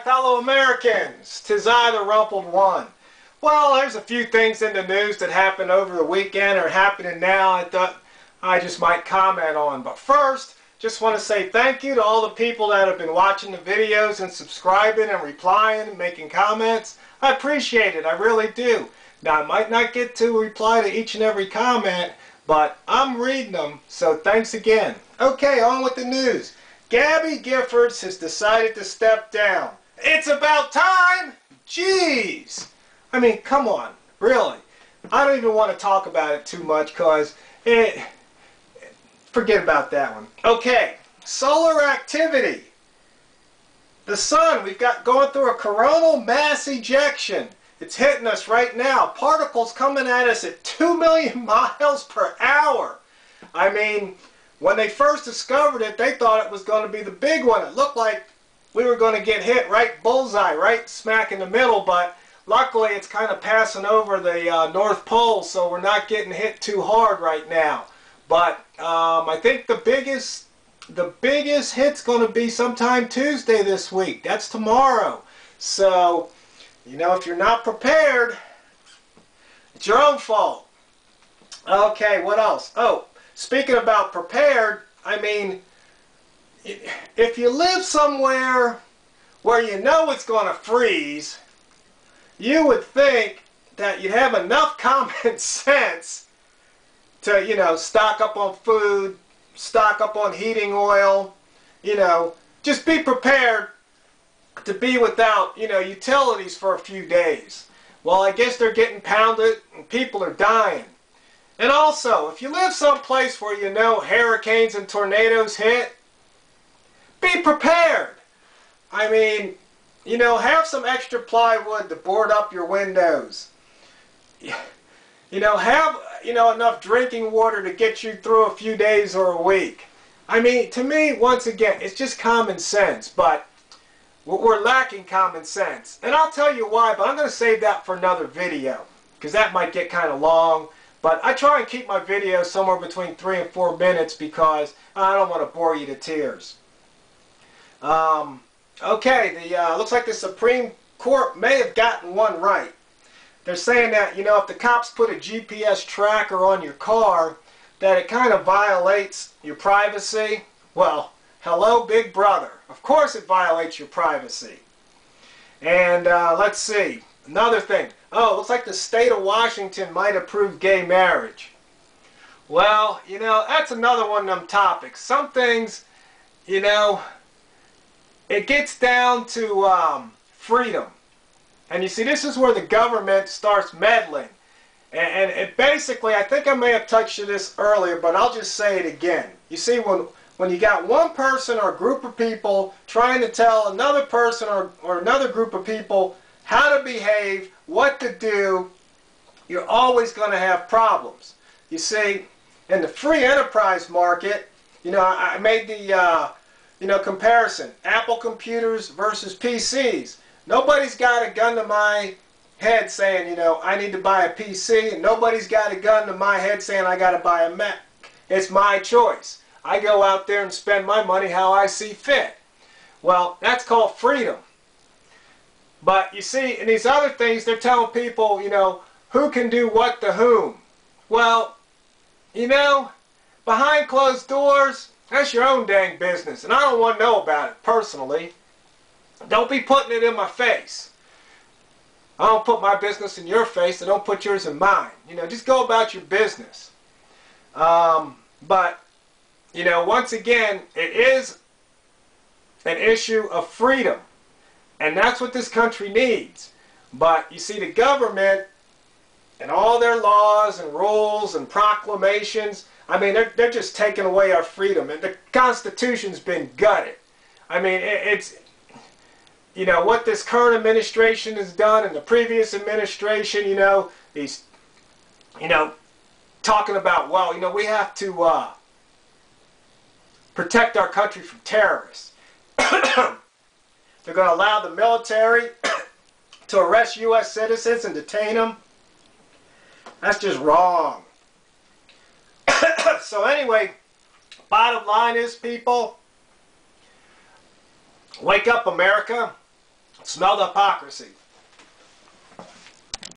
fellow Americans. 'Tis I, the rumpled one. Well, there's a few things in the news that happened over the weekend or happening now I thought I just might comment on. But first, just want to say thank you to all the people that have been watching the videos and subscribing and replying and making comments. I appreciate it. I really do. Now, I might not get to reply to each and every comment, but I'm reading them, so thanks again. Okay, on with the news. Gabby Giffords has decided to step down. It's about time! Jeez! I mean, come on, really. I don't even want to talk about it too much because forget about that one. Okay, solar activity. The sun, we've got going through a coronal mass ejection. It's hitting us right now. Particles coming at us at 2 million miles per hour. I mean, when they first discovered it, they thought it was going to be the big one. It looked like we were going to get hit right bullseye, right smack in the middle, but luckily it's kind of passing over the North Pole, so we're not getting hit too hard right now. But I think the biggest hit's going to be sometime Tuesday this week. That's tomorrow. So, you know, if you're not prepared, it's your own fault. Okay, what else? Oh, speaking about prepared, I mean, if you live somewhere where you know it's going to freeze, you would think that you'd have enough common sense to, you know, stock up on food, stock up on heating oil, you know, just be prepared to be without, you know, utilities for a few days. Well, I guess they're getting pounded and people are dying. And also, if you live someplace where you know hurricanes and tornadoes hit, be prepared. I mean, you know, have some extra plywood to board up your windows. You know, have, you know, enough drinking water to get you through a few days or a week. I mean, to me, once again, it's just common sense, but we're lacking common sense. And I'll tell you why, but I'm going to save that for another video, because that might get kind of long. But I try and keep my videos somewhere between 3 and 4 minutes because I don't want to bore you to tears. Okay, looks like the Supreme Court may have gotten one right. They're saying that, you know, if the cops put a GPS tracker on your car, that it kind of violates your privacy. Well, hello, Big Brother. Of course it violates your privacy. And let's see, another thing. Oh, looks like the state of Washington might approve gay marriage. Well, you know, that's another one of them topics. Some things, you know, it gets down to freedom. And you see, this is where the government starts meddling. And it basically, I think I may have touched on this earlier, but I'll just say it again. You see, when you got one person or a group of people trying to tell another person or another group of people how to behave, what to do, you're always going to have problems. You see, in the free enterprise market, you know, I made the you know, comparison. Apple computers versus PCs. Nobody's got a gun to my head saying, you know, I need to buy a PC, and nobody's got a gun to my head saying I got to buy a Mac. It's my choice. I go out there and spend my money how I see fit. Well, that's called freedom. But you see, in these other things, they're telling people, you know, who can do what to whom. Well, you know, behind closed doors, that's your own dang business. And I don't want to know about it personally. Don't be putting it in my face. I don't put my business in your face, and don't put yours in mine. You know, just go about your business. But, you know, once again, it is an issue of freedom. And that's what this country needs. But, you see, the government and all their laws and rules and proclamations, I mean, they're just taking away our freedom. And the Constitution's been gutted. I mean, it's, you know, what this current administration has done and the previous administration, you know, these, you know, talking about, well, you know, we have to protect our country from terrorists. They're going to allow the military to arrest U.S. citizens and detain them. That's just wrong. So anyway, bottom line is, people, wake up, America. Smell the hypocrisy.